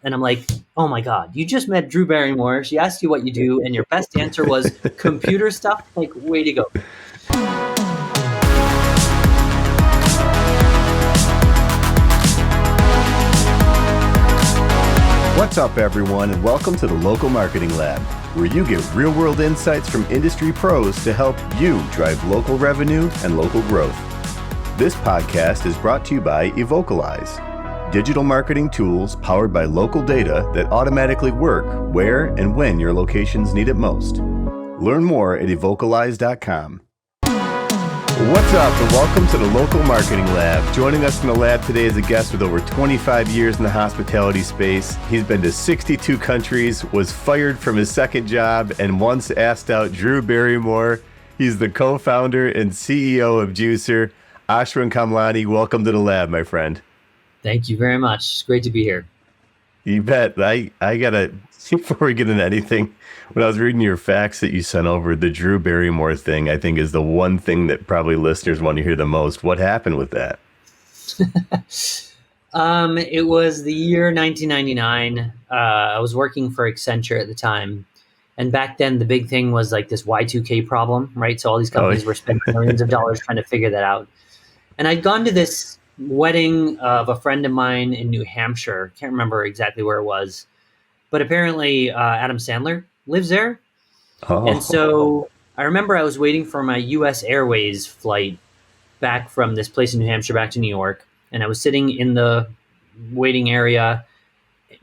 And I'm like, oh my God, you just met Drew Barrymore. She asked you what you do, and your best answer was computer stuff. Like, way to go. What's up, everyone, and welcome to the Local Marketing Lab, where you get real-world insights from industry pros to help you drive local revenue and local growth. This podcast is brought to you by Evocalize, digital marketing tools powered by local data that automatically work where and when your locations need it most. Learn more at evocalize.com. What's up, and welcome to the Local Marketing Lab. Joining us in the lab today is a guest with over 25 years in the hospitality space. He's been to 62 countries, was fired from his second job, and once asked out Drew Barrymore. He's the co-founder and CEO of Juicer. Ashwin Kamlani, welcome to the lab, my friend. Thank you very much. It's great to be here. You bet. I gotta, before we get into anything, when I was reading your facts that you sent over, the Drew Barrymore thing, I think is the one thing that probably listeners want to hear the most. What happened with that? It was the year 1999. I was working for Accenture at the time. And back then, the big thing was like this Y2K problem, right? So all these companies were spending millions of dollars trying to figure that out. And I'd gone to this wedding of a friend of mine in New Hampshire. Can't remember exactly where it was. But apparently Adam Sandler lives there. Oh. And so I remember I was waiting for my US Airways flight back from this place in New Hampshire back to New York. And I was sitting in the waiting area,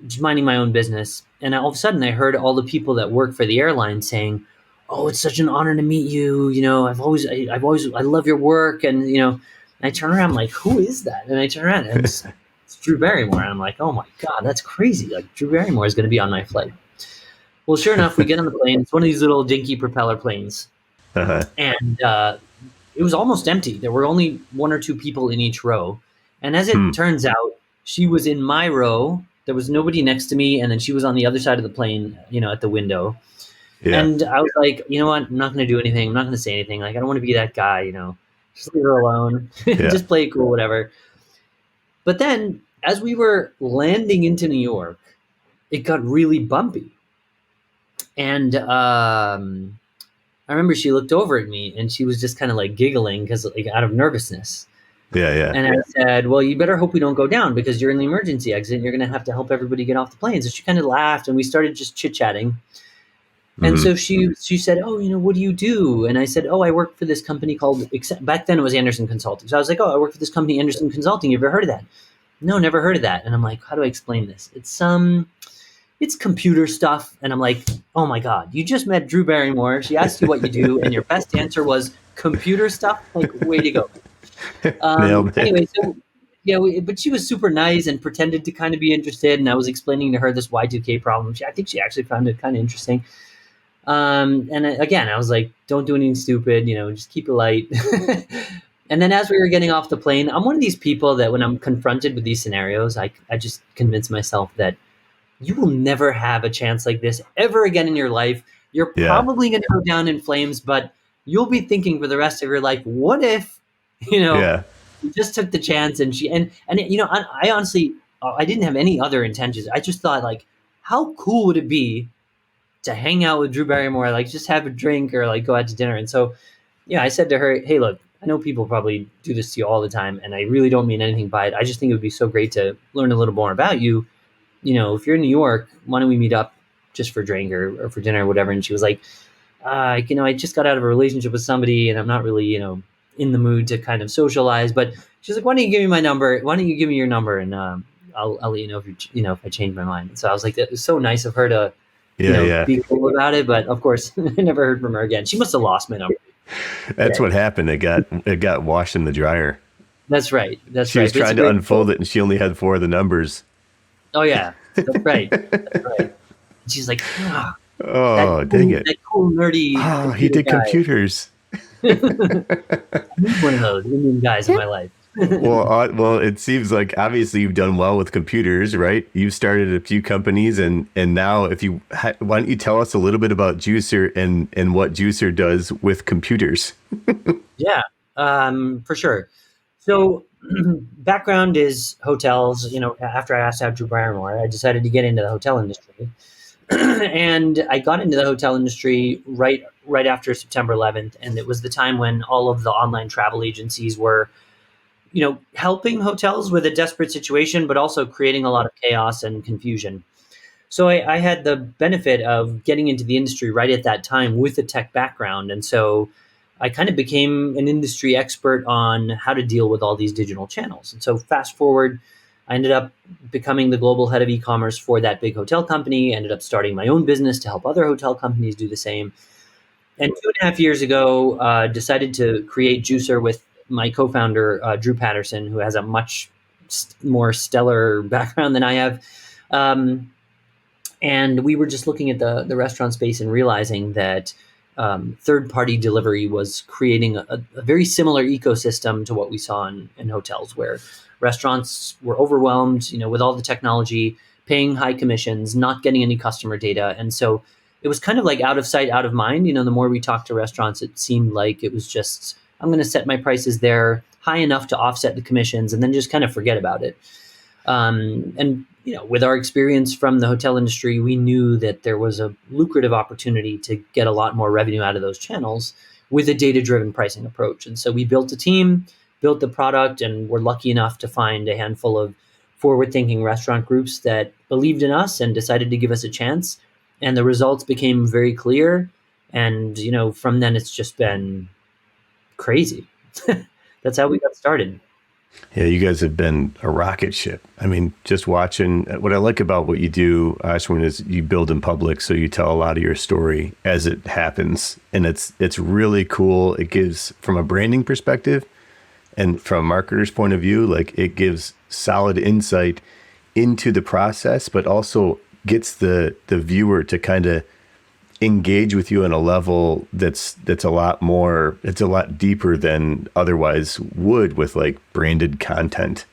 just minding my own business. And all of a sudden I heard all the people that work for the airline saying, "Oh, it's such an honor to meet you. You know, I love your work." And, you know, I turn around, I'm like, who is that? And I turn around and it's Drew Barrymore. And I'm like, oh my God, that's crazy. Like, Drew Barrymore is going to be on my flight. Well, sure enough, we get on the plane. It's one of these little dinky propeller planes. Uh-huh. And it was almost empty. There were only one or two people in each row. And as it turns out, she was in my row. There was nobody next to me. And then she was on the other side of the plane, you know, at the window. Yeah. And I was like, you know what? I'm not going to do anything. I'm not going to say anything. Like, I don't want to be that guy, you know. Just leave her alone. Yeah. Just play it cool, whatever. But then, as we were landing into New York, it got really bumpy. And I remember she looked over at me, and she was just kind of like giggling because, like, out of nervousness. Yeah. And I said, "Well, you better hope we don't go down because you're in the emergency exit, and you're going to have to help everybody get off the plane." So she kind of laughed, and we started just chit-chatting. And so she said, "Oh, you know, what do you do?" And I said, "Oh, I work for this company called," back then it was Anderson Consulting. So I was like, "Oh, I work for this company, Anderson Consulting. You ever heard of that?" "No, never heard of that." And I'm like, "How do I explain this?" It's computer stuff. And I'm like, oh my God, you just met Drew Barrymore. She asked you what you do, and your best answer was computer stuff. Like, way to go. Anyway, so yeah, but she was super nice and pretended to kind of be interested. And I was explaining to her this Y2K problem. I think she actually found it kind of interesting. And again, I was like, don't do anything stupid, you know, just keep it light. And then as we were getting off the plane, I'm one of these people that when I'm confronted with these scenarios, I just convince myself that you will never have a chance like this ever again in your life. You're probably going to go down in flames, but you'll be thinking for the rest of your life, what if, you know, you just took the chance and you know, I honestly, I didn't have any other intentions. I just thought, like, how cool would it be to hang out with Drew Barrymore, like just have a drink or like go out to dinner. And so, yeah, I said to her, "Hey, look, I know people probably do this to you all the time, and I really don't mean anything by it. I just think it would be so great to learn a little more about you. You know, if you're in New York, why don't we meet up just for a drink or for dinner or whatever?" And she was like, you know, I just got out of a relationship with somebody and I'm not really, you know, in the mood to kind of socialize. But she's like, "Why don't you give me my number? Why don't you give me your number? And I'll let you know if I change my mind." And so I was like, it was so nice of her to, be cool about it. But of course, I never heard from her again. She must have lost my number. That's what happened. It got washed in the dryer. That's right. She was trying to unfold it, and she only had 4 of the numbers. Oh yeah, that's right. That's right. And she's like, dang it! That cool nerdy. Oh, he did guy. Computers. I need one of those Indian guys in my life. Well, it seems like obviously you've done well with computers, right? You've started a few companies, and now why don't you tell us a little bit about Juicer and what Juicer does with computers? Yeah, for sure. So background is hotels. After I asked out Drew Barrymore, I decided to get into the hotel industry. And I got into the hotel industry right after September 11th, and it was the time when all of the online travel agencies were, helping hotels with a desperate situation, but also creating a lot of chaos and confusion. So I had the benefit of getting into the industry right at that time with a tech background, and so I kind of became an industry expert on how to deal with all these digital channels. And so fast forward, I ended up becoming the global head of e-commerce for that big hotel company, ended up starting my own business to help other hotel companies do the same. And 2.5 years ago, decided to create Juicer with my co-founder, Drew Patterson, who has a much more stellar background than I have. Um, and we were just looking at the restaurant space and realizing that third-party delivery was creating a very similar ecosystem to what we saw in hotels, where restaurants were overwhelmed, with all the technology, paying high commissions, not getting any customer data. And so it was kind of like out of sight, out of mind. The more we talked to restaurants, it seemed like it was just, I'm going to set my prices there high enough to offset the commissions and then just kind of forget about it. And with our experience from the hotel industry, we knew that there was a lucrative opportunity to get a lot more revenue out of those channels with a data-driven pricing approach. And so we built a team, built the product, and we're lucky enough to find a handful of forward-thinking restaurant groups that believed in us and decided to give us a chance. And the results became very clear. And, from then it's just been crazy. That's how we got started. Yeah, you guys have been a rocket ship. I mean, just watching, what I like about what you do, Ashwin, is you build in public, so you tell a lot of your story as it happens, and it's really cool. It gives, from a branding perspective and from a marketer's point of view, like it gives solid insight into the process, but also gets the viewer to kind of engage with you on a level that's a lot more, it's a lot deeper than otherwise would with like branded content.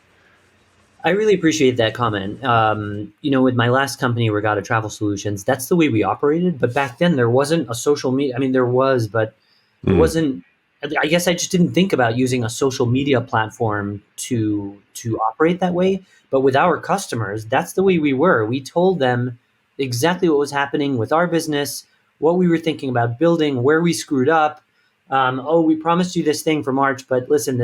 I really appreciate that comment. With my last company, Regatta Travel Solutions, that's the way we operated. But back then, there wasn't a social media. I mean, there was, but it wasn't. I guess I just didn't think about using a social media platform to operate that way. But with our customers, that's the way we were. We told them exactly what was happening with our business, what we were thinking about building, where we screwed up. We promised you this thing for March, but listen,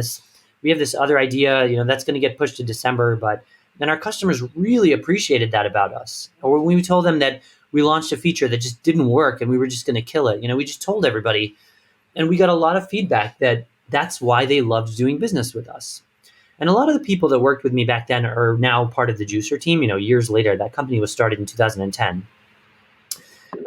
we have this other idea, that's going to get pushed to December. But then our customers really appreciated that about us. Or when we told them that we launched a feature that just didn't work and we were just going to kill it, we just told everybody. And we got a lot of feedback that's why they loved doing business with us. And a lot of the people that worked with me back then are now part of the Juicer team. Years later, that company was started in 2010.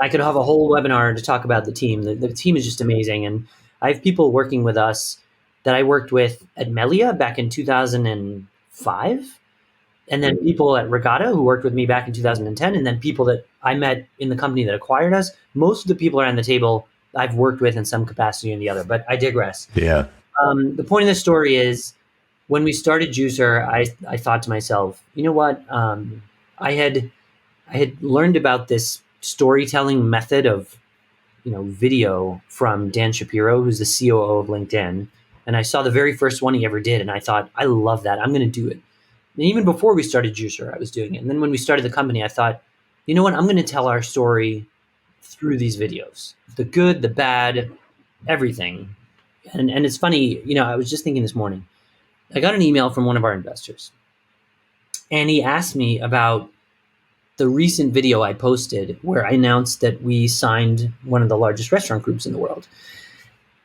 I could have a whole webinar to talk about the team. The team is just amazing. And I have people working with us that I worked with at Melia back in 2005. And then people at Regatta who worked with me back in 2010. And then people that I met in the company that acquired us. Most of the people around the table I've worked with in some capacity or the other, but I digress. Yeah. The point of the story is, when we started Juicer, I thought to myself, you know what? I had learned about this storytelling method of, video from Dan Shapiro, who's the COO of LinkedIn. And I saw the very first one he ever did. And I thought, I love that. I'm going to do it. And even before we started Juicer, I was doing it. And then when we started the company, I thought, you know what? I'm going to tell our story through these videos, the good, the bad, everything. And it's funny, I was just thinking this morning, I got an email from one of our investors, and he asked me about the recent video I posted where I announced that we signed one of the largest restaurant groups in the world.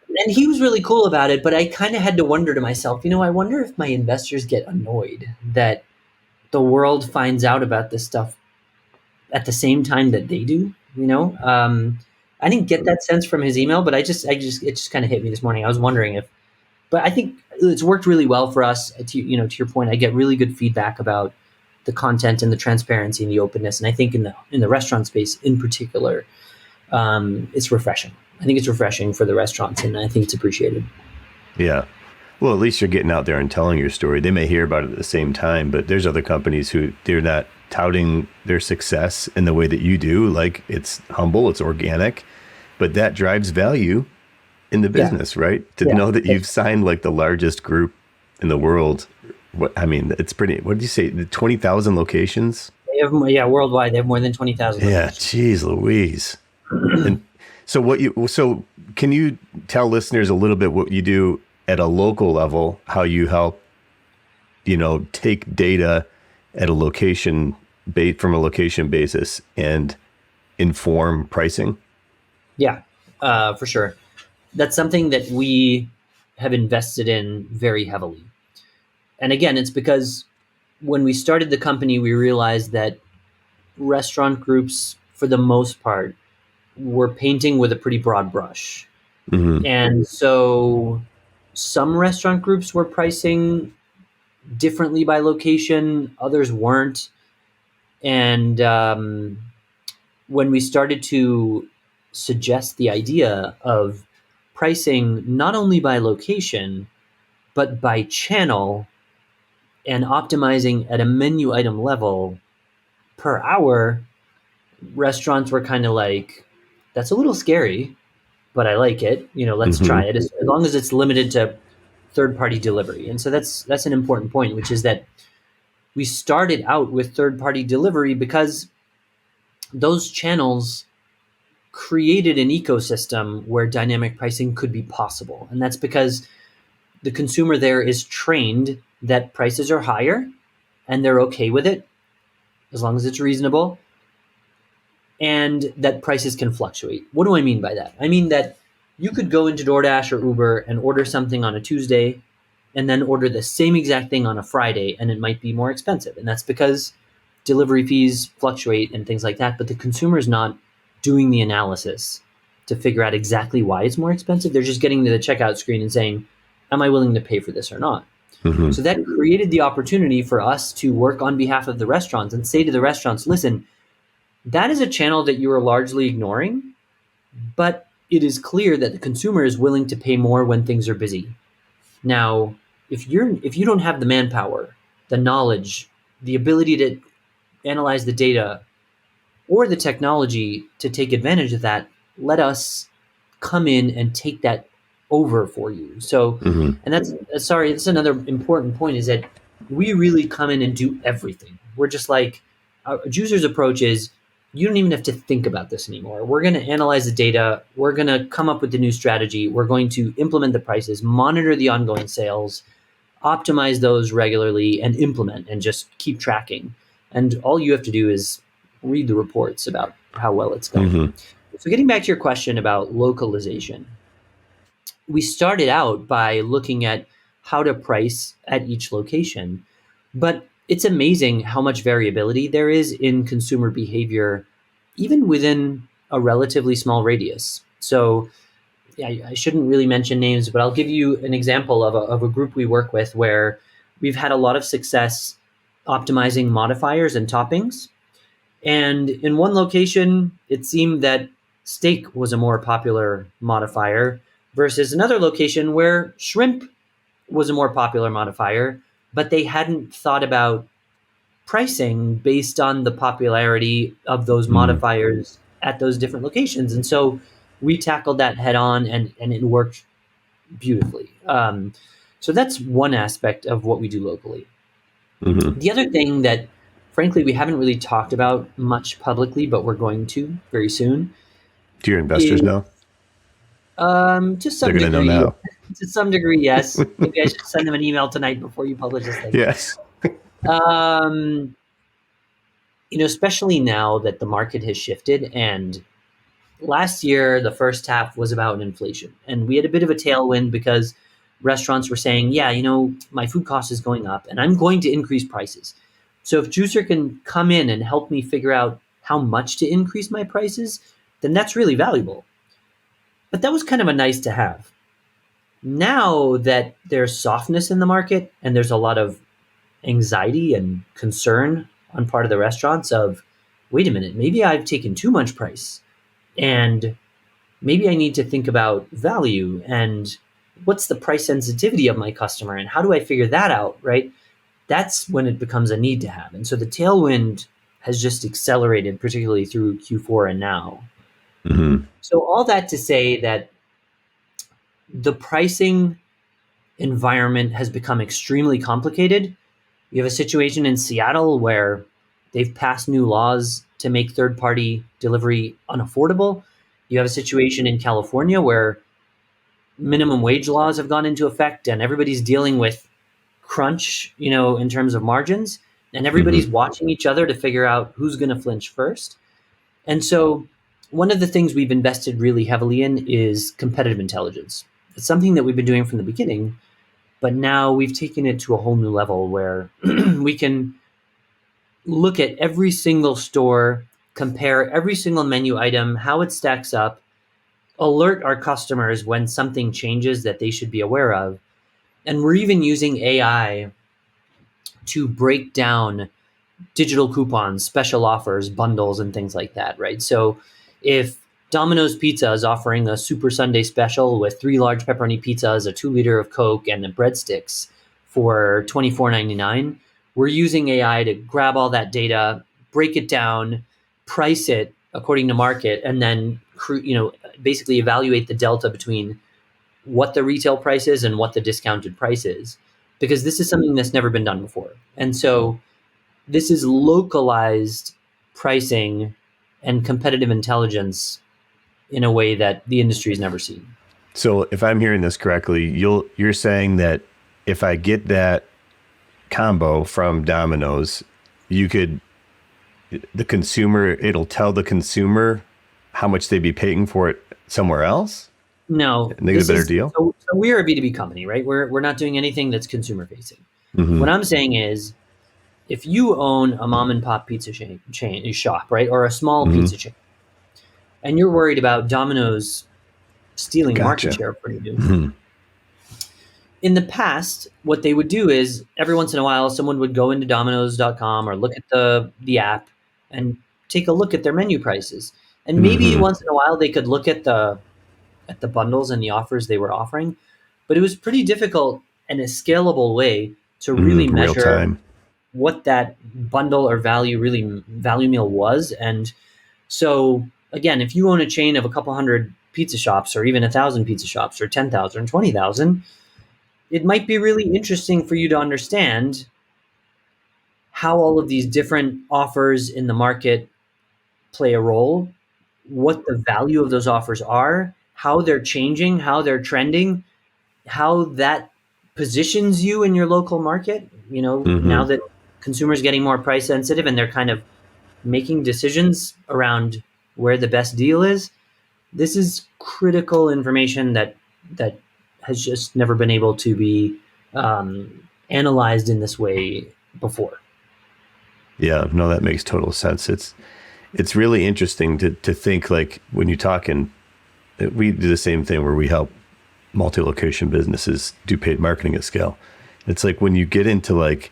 And he was really cool about it, but I kind of had to wonder to myself, I wonder if my investors get annoyed that the world finds out about this stuff at the same time that they do. I didn't get that sense from his email, but it just kind of hit me this morning. I was wondering but I think it's worked really well for us. To your point, I get really good feedback about the content and the transparency and the openness. And I think in the restaurant space in particular, it's refreshing. I think it's refreshing for the restaurants, and I think it's appreciated. Yeah. Well, at least you're getting out there and telling your story. They may hear about it at the same time, but there's other companies who they're not touting their success in the way that you do. Like, it's humble, it's organic, but that drives value in the business, right? To know that you've signed like the largest group in the world. It's pretty. What did you say? 20,000 locations? They have, yeah, worldwide, they have more than 20,000 Yeah, locations. geez, Louise. And so can you tell listeners a little bit what you do at a local level? How you help, take data at a from a location basis and inform pricing? Yeah, for sure. That's something that we have invested in very heavily. And again, it's because when we started the company, we realized that restaurant groups, for the most part, were painting with a pretty broad brush. Mm-hmm. And so some restaurant groups were pricing differently by location, others weren't. And when we started to suggest the idea of pricing not only by location, but by channel and optimizing at a menu item level per hour, restaurants were kind of like, that's a little scary, but I like it. Let's Mm-hmm. try it as long as it's limited to third-party delivery. And so that's an important point, which is that we started out with third-party delivery because those channels created an ecosystem where dynamic pricing could be possible. And that's because the consumer there is trained that prices are higher and they're okay with it as long as it's reasonable, and that prices can fluctuate. What do I mean by that? I mean that you could go into DoorDash or Uber and order something on a Tuesday and then order the same exact thing on a Friday, and it might be more expensive. And that's because delivery fees fluctuate and things like that. But the consumer is not doing the analysis to figure out exactly why it's more expensive. They're just getting to the checkout screen and saying, am I willing to pay for this or not? Mm-hmm. So that created the opportunity for us to work on behalf of the restaurants and say to the restaurants, listen, that is a channel that you are largely ignoring, but it is clear that the consumer is willing to pay more when things are busy. Now, if you don't have the manpower, the knowledge, the ability to analyze the data, or the technology to take advantage of that, let us come in and take that over for you. So, Mm-hmm. and that's another important point, is that we really come in and do everything. We're just like, Juicer's approach is, you don't even have to think about this anymore. We're going to analyze the data. We're going to come up with the new strategy. We're going to implement the prices, monitor the ongoing sales, optimize those regularly, and implement and just keep tracking. And all you have to do is read the reports about how well it's going. Mm-hmm. So getting back to your question about localization, we started out by looking at how to price at each location, but it's amazing how much variability there is in consumer behavior, even within a relatively small radius. So I shouldn't really mention names, but I'll give you an example of a group we work with where we've had a lot of success optimizing modifiers and toppings. And in one location, it seemed that steak was a more popular modifier versus another location where shrimp was a more popular modifier, but they hadn't thought about pricing based on the popularity of those Mm-hmm. modifiers at those different locations. And so we tackled that head on, and it worked beautifully. So that's one aspect of what we do locally. Mm-hmm. The other thing that, frankly, we haven't really talked about much publicly, but we're going to very soon, Do your investors is know? to They're some going to know degree. now. To some degree, yes. Maybe I should send them an email tonight before you publish this thing. Yes. Um, especially now that the market has shifted, and last year the first half was about inflation, and we had a bit of a tailwind because restaurants were saying, yeah, my food cost is going up and I'm going to increase prices. So if Juicer can come in and help me figure out how much to increase my prices, then that's really valuable. But that was kind of a nice to have. Now that there's softness in the market and there's a lot of anxiety and concern on part of the restaurants of, wait a minute, maybe I've taken too much price, and maybe I need to think about value and what's the price sensitivity of my customer and how do I figure that out, right? That's when it becomes a need to have. And so the tailwind has just accelerated, particularly through Q4 and now. Mm-hmm. So all that to say that the pricing environment has become extremely complicated. You have a situation in Seattle where they've passed new laws to make third-party delivery unaffordable. You have a situation in California where minimum wage laws have gone into effect and everybody's dealing with crunch, in terms of margins, and everybody's watching each other to figure out who's going to flinch first. And so one of the things we've invested really heavily in is competitive intelligence. It's something that we've been doing from the beginning, but now we've taken it to a whole new level where we can look at every single store, compare every single menu item, how it stacks up, alert our customers when something changes that they should be aware of. And we're even using AI to break down digital coupons, special offers, bundles, and things like that, right? So if Domino's Pizza is offering a Super Sunday special with 3 large pepperoni pizzas, a 2-liter of Coke, and the breadsticks for $24.99, we're using AI to grab all that data, break it down, price it according to market, and then basically evaluate the delta between what the retail price is and what the discounted price is, because this is something that's never been done before. And so this is localized pricing and competitive intelligence in a way that the industry has never seen. So if I'm hearing this correctly, you're saying that if I get that combo from Domino's, it'll tell the consumer how much they'd be paying for it somewhere else? No. And they get a better deal? So we're a B2B company, right? We're not doing anything that's consumer facing. Mm-hmm. What I'm saying is, if you own a mom and pop pizza chain shop, right, or a small pizza chain, and you're worried about Domino's stealing market share from you, in the past, what they would do is every once in a while, someone would go into Domino's.com or look at the app and take a look at their menu prices, and maybe once in a while they could look at the bundles and the offers they were offering, but it was pretty difficult and a scalable way to really measure what that bundle or value meal was. And so again, if you own a chain of a couple hundred pizza shops or even 1,000 pizza shops or 10,000 or 20,000, it might be really interesting for you to understand how all of these different offers in the market play a role, what the value of those offers are, how they're changing, how they're trending, how that positions you in your local market. Now that consumers getting more price sensitive and they're kind of making decisions around where the best deal is, this is critical information that has just never been able to be analyzed in this way before. Yeah, no, that makes total sense. It's really interesting to think, like, when you're talking, we do the same thing where we help multi-location businesses do paid marketing at scale. It's like when you get into like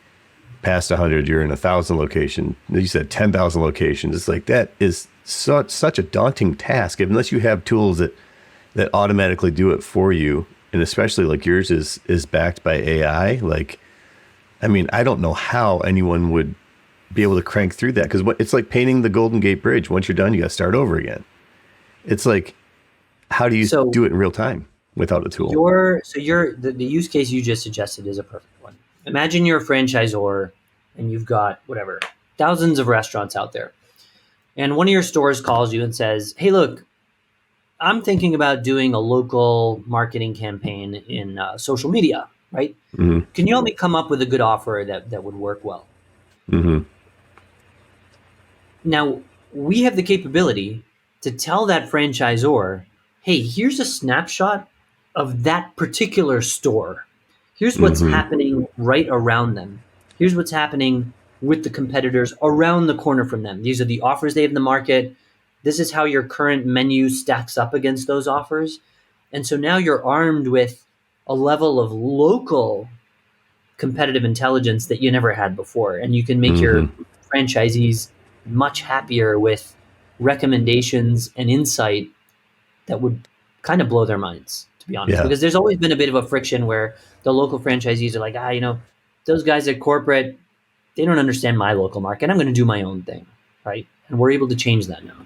past 100, you're in 1,000 location. You said 10,000 locations. It's like that is such a daunting task unless you have tools that automatically do it for you. And especially like yours is backed by AI. Like, I mean, I don't know how anyone would be able to crank through that, because it's like painting the Golden Gate Bridge. Once you're done, you got to start over again. It's like, how do you do it in real time without a tool? The use case you just suggested is a perfect one. Imagine you're a franchisor and you've got whatever, thousands of restaurants out there. And one of your stores calls you and says, hey, look, I'm thinking about doing a local marketing campaign in social media, right? Mm-hmm. Can you help me come up with a good offer that would work well? Mm-hmm. Now, we have the capability to tell that franchisor, hey, here's a snapshot of that particular store. Here's what's happening right around them. Here's what's happening with the competitors around the corner from them. These are the offers they have in the market. This is how your current menu stacks up against those offers. And so now you're armed with a level of local competitive intelligence that you never had before. And you can make your franchisees much happier with recommendations and insight that would kind of blow their minds, to be honest. Yeah. Because there's always been a bit of a friction where the local franchisees are like, those guys at corporate, they don't understand my local market. I'm going to do my own thing, right? And we're able to change that now.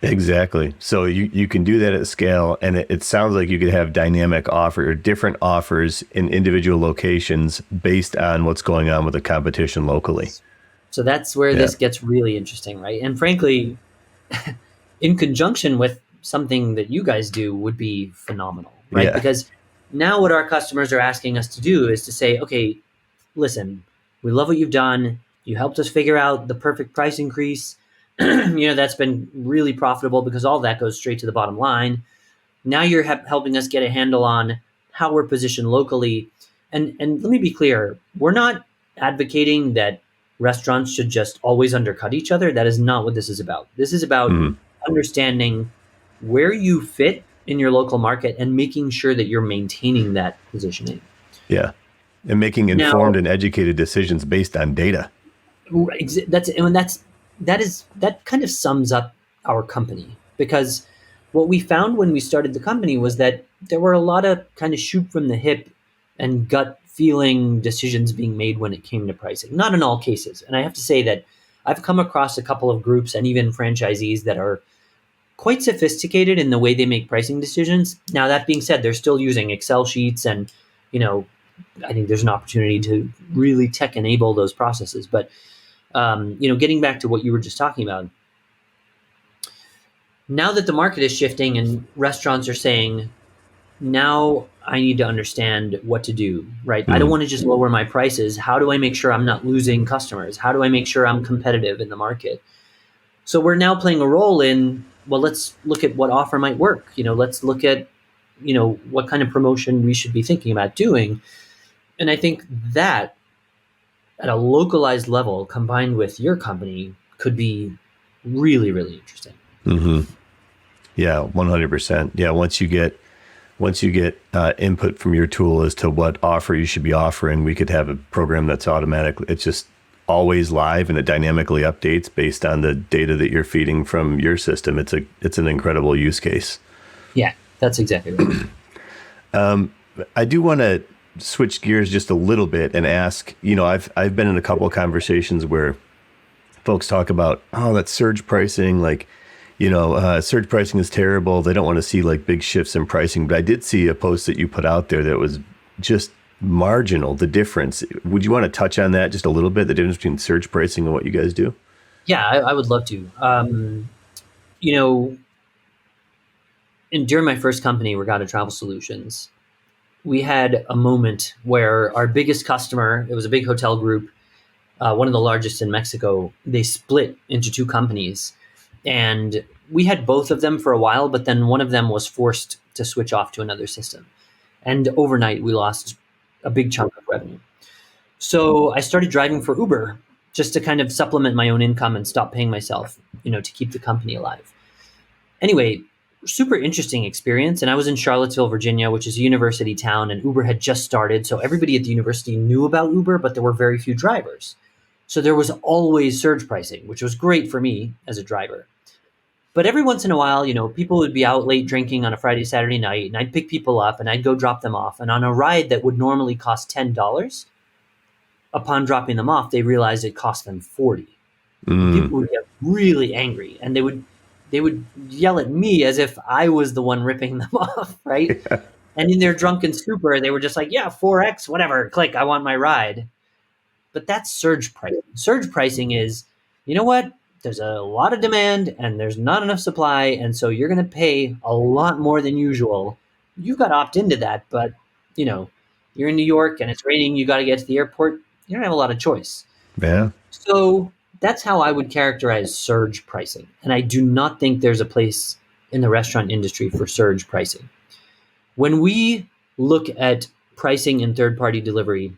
Exactly. So you can do that at scale, and it sounds like you could have dynamic offer or different offers in individual locations based on what's going on with the competition locally. So that's where Yeah. this gets really interesting, right? And frankly, in conjunction with something that you guys do would be phenomenal, right? Yeah. Because now what our customers are asking us to do is to say, okay, listen, we love what you've done. You helped us figure out the perfect price increase. That's been really profitable because all that goes straight to the bottom line. Now you're helping us get a handle on how we're positioned locally. And let me be clear, we're not advocating that restaurants should just always undercut each other. That is not what this is about. This is about Mhm. understanding where you fit in your local market and making sure that you're maintaining that positioning. Yeah. And making informed Now, and educated decisions based on data. that kind of sums up our company, because what we found when we started the company was that there were a lot of kind of shoot from the hip and gut feeling decisions being made when it came to pricing. Not in all cases, and I have to say that I've come across a couple of groups and even franchisees that are quite sophisticated in the way they make pricing decisions. Now, that being said, they're still using Excel sheets, and you know I think there's an opportunity to really tech enable those processes. But getting back to what you were just talking about, now that the market is shifting and restaurants are saying, now I need to understand what to do, right? I don't Mhm. want to just lower my prices. How do I make sure I'm not losing customers? How do I make sure I'm competitive in the market? So we're now playing a role in, well, let's look at what offer might work. Let's look at, what kind of promotion we should be thinking about doing. And I think that at a localized level combined with your company could be really, really interesting. Mhm. Yeah, 100%. Yeah, once you get input from your tool as to what offer you should be offering, we could have a program that's automatic. It's just always live and it dynamically updates based on the data that you're feeding from your system. It's an incredible use case. Yeah, that's exactly right. I do want to switch gears just a little bit and ask, I've been in a couple of conversations where folks talk about, oh, that surge pricing, like, surge pricing is terrible. They don't want to see like big shifts in pricing. But I did see a post that you put out there that was just marginal, the difference. Would you want to touch on that just a little bit, the difference between surge pricing and what you guys do? Yeah, I would love to. You know, during my first company, Regatta Travel Solutions, we had a moment where our biggest customer, it was a big hotel group, one of the largest in Mexico, they split into two companies. And we had both of them for a while, but then one of them was forced to switch off to another system. And overnight, we lost a big chunk of revenue. So I started driving for Uber just to kind of supplement my own income and stop paying myself, to keep the company alive. Anyway, super interesting experience. And I was in Charlottesville, Virginia, which is a university town, and Uber had just started. So everybody at the university knew about Uber, but there were very few drivers. So there was always surge pricing, which was great for me as a driver. But every once in a while, people would be out late drinking on a Friday, Saturday night, and I'd pick people up and I'd go drop them off. And on a ride that would normally cost $10, upon dropping them off, they realized it cost them 40. And Mm, people would get really angry, and they would yell at me as if I was the one ripping them off, right? And in their drunken stupor, they were just like, "Yeah, 4x, whatever, click, I want my ride." But that's surge pricing. Surge pricing is, you know what? There's a lot of demand and there's not enough supply, and so you're going to pay a lot more than usual. You've got to opt into that, but you know, you're in New York and it's raining. You got to get to the airport. You don't have a lot of choice. yeah. So that's how I would characterize surge pricing. And I do not think there's a place in the restaurant industry for surge pricing. When we look at pricing in third party delivery,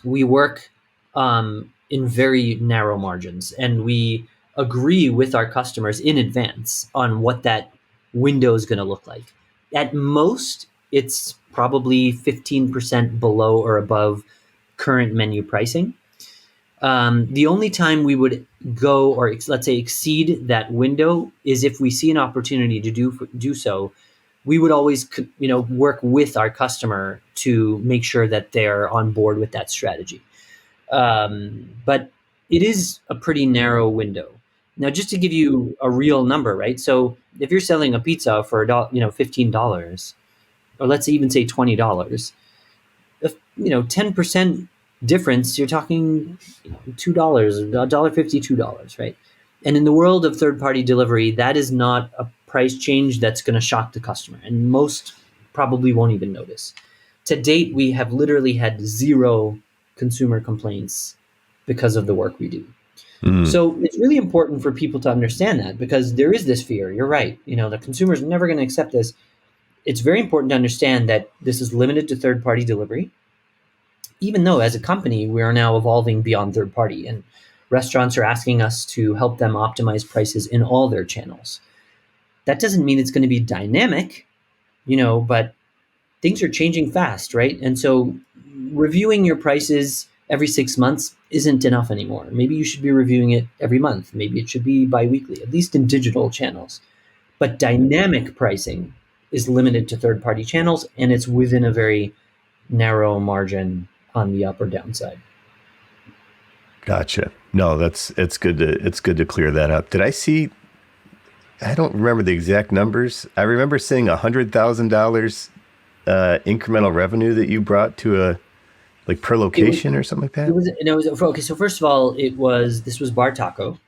we work in very narrow margins, and we agree with our customers in advance on what that window is going to look like. At most, it's probably 15% below or above current menu pricing. The only time we would go, or let's say exceed that window, is if we see an opportunity to do so. We would always, work with our customer to make sure that they're on board with that strategy. But it is a pretty narrow window. Now, just to give you a real number, right? So if you're selling a pizza for $15, or let's even say $20, if 10% difference, you're talking $2, $1.50, $2, right? And in the world of third-party delivery, that is not a price change that's going to shock the customer, and most probably won't even notice. To date, we have literally had 0 consumer complaints because of the work we do. So it's really important for people to understand that, because there is this fear. You're right. The consumer's never going to accept this. It's very important to understand that this is limited to third-party delivery, even though as a company, we are now evolving beyond third-party, and restaurants are asking us to help them optimize prices in all their channels. That doesn't mean it's going to be dynamic, but things are changing fast, right? And so reviewing your prices every 6 months isn't enough anymore. Maybe you should be reviewing it every month. Maybe it should be biweekly, at least in digital channels. But dynamic pricing is limited to third-party channels, and it's within a very narrow margin on the up or downside. Gotcha. No, it's good to clear that up. Did I see? I don't remember the exact numbers. I remember seeing $100,000 incremental revenue that you brought to per location or something like that. Okay. So first of all, this was Bar Taco,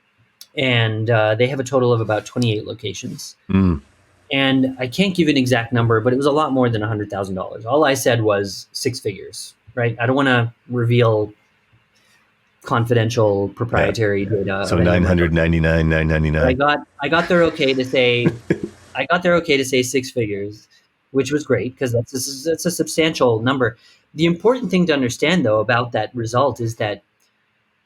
and they have a total of about 28 locations. And I can't give an exact number, but it was a lot more than $100,000. All I said was 6 figures, right? I don't want to reveal confidential proprietary data. So 999, 999. I got their okay to say, 6 figures, which was great, because that's a substantial number. The important thing to understand, though, about that result is that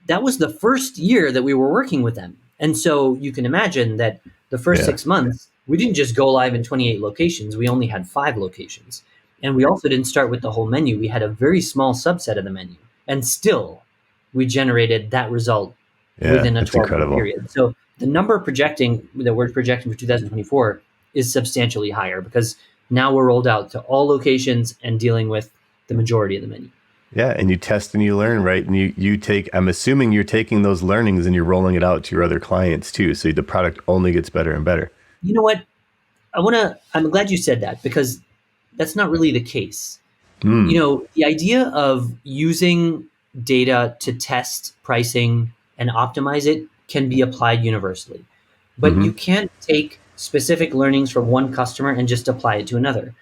was the first year that we were working with them. And so you can imagine that the first 6 months, we didn't just go live in 28 locations. We only had 5 locations. And we also didn't start with the whole menu. We had a very small subset of the menu. And still, we generated that result within a 12-month period. So the number that we're projecting for 2024 is substantially higher, because now we're rolled out to all locations and dealing with the majority of the menu. Yeah, and you test and you learn, right? And you take, I'm assuming you're taking those learnings and you're rolling it out to your other clients too. So the product only gets better and better. You know what? I'm glad you said that, because that's not really the case. The idea of using data to test pricing and optimize it can be applied universally, but you can't take specific learnings from one customer and just apply it to another.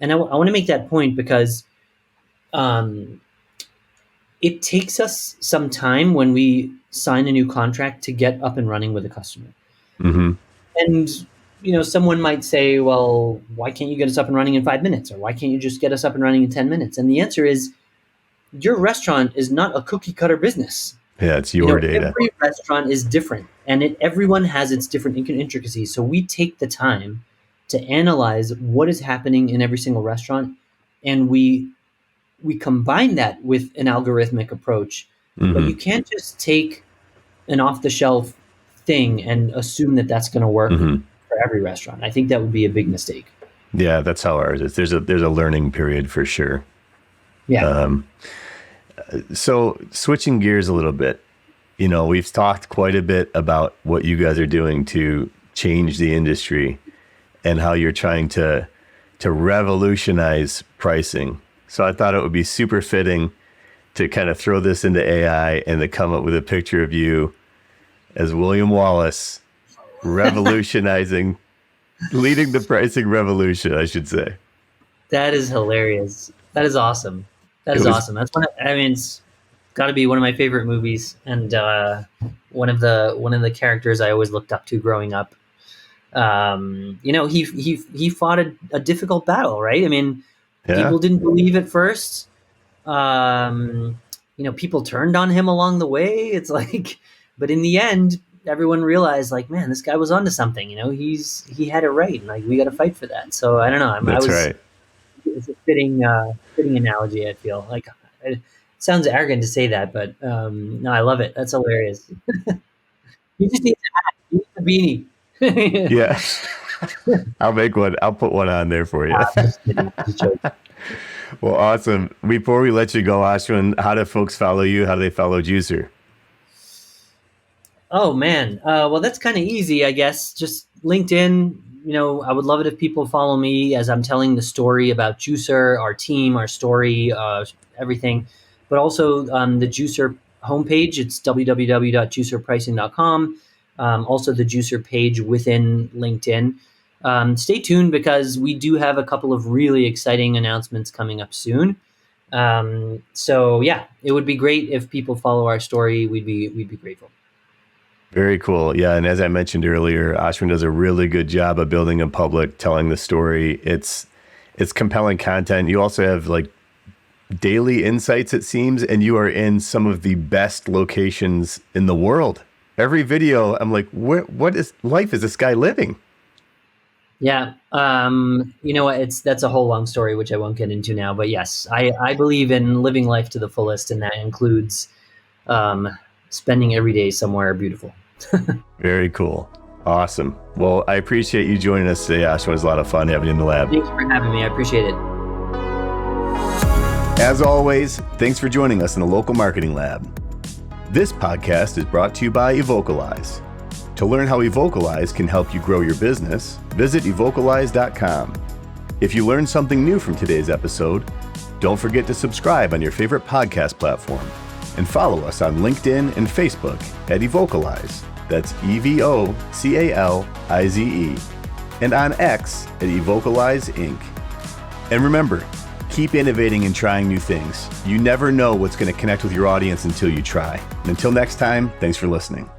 And I want to make that point, because it takes us some time when we sign a new contract to get up and running with a customer. And someone might say, well, why can't you get us up and running in 5 minutes? Or why can't you just get us up and running in 10 minutes? And the answer is, your restaurant is not a cookie cutter business. Yeah, it's your data. Every restaurant is different, and everyone has its different intricacies. So we take the time to analyze what is happening in every single restaurant, and we combine that with an algorithmic approach. But you can't just take an off-the-shelf thing and assume that that's going to work for every restaurant. I think that would be a big mistake. Yeah, that's how ours is. There's a learning period for sure. Yeah. So switching gears a little bit, we've talked quite a bit about what you guys are doing to change the industry and how you're trying to revolutionize pricing. So I thought it would be super fitting to kind of throw this into AI and to come up with a picture of you as William Wallace revolutionizing, leading the pricing revolution, I should say. That is hilarious. That is awesome. Awesome. That's it's got to be one of my favorite movies, and one of the characters I always looked up to growing up. He fought a difficult battle, right? People didn't believe at first. People turned on him along the way. It's but in the end, everyone realized, man, this guy was onto something. He had it right, and we got to fight for that. So I don't know. That's right. It's a fitting analogy. I feel it sounds arrogant to say that, but no, I love it. That's hilarious. You just need to hat. You need a beanie. Yeah, I'll make one. I'll put one on there for you. Well, awesome. Before we let you go, Ashwin, how do folks follow you? How do they follow Juicer? Oh man, well that's kind of easy, I guess. Just LinkedIn. I would love it if people follow me as I'm telling the story about Juicer, our team, our story, everything. But also the Juicer homepage. It's www.juicerpricing.com. Also the Juicer page within LinkedIn. Stay tuned because we do have a couple of really exciting announcements coming up soon. So yeah, it would be great if people follow our story. We'd be grateful. Very cool. Yeah. And as I mentioned earlier, Ashwin does a really good job of building a public, telling the story. It's compelling content. You also have like daily insights, it seems, and you are in some of the best locations in the world. Every video, I'm like, what is life is this guy living? Yeah. That's a whole long story, which I won't get into now. But yes, I believe in living life to the fullest, and that includes um, spending every day somewhere beautiful. Very cool. Awesome. Well, I appreciate you joining us today, Ashwin. It was a lot of fun having you in the lab. Thanks for having me. I appreciate it. As always, thanks for joining us in the Local Marketing Lab. This podcast is brought to you by Evocalize. To learn how Evocalize can help you grow your business, visit evocalize.com. If you learned something new from today's episode, don't forget to subscribe on your favorite podcast platform and follow us on LinkedIn and Facebook at Evocalize. That's Evocalize. And on X at Evocalize Inc. And remember, keep innovating and trying new things. You never know what's going to connect with your audience until you try. And until next time, thanks for listening.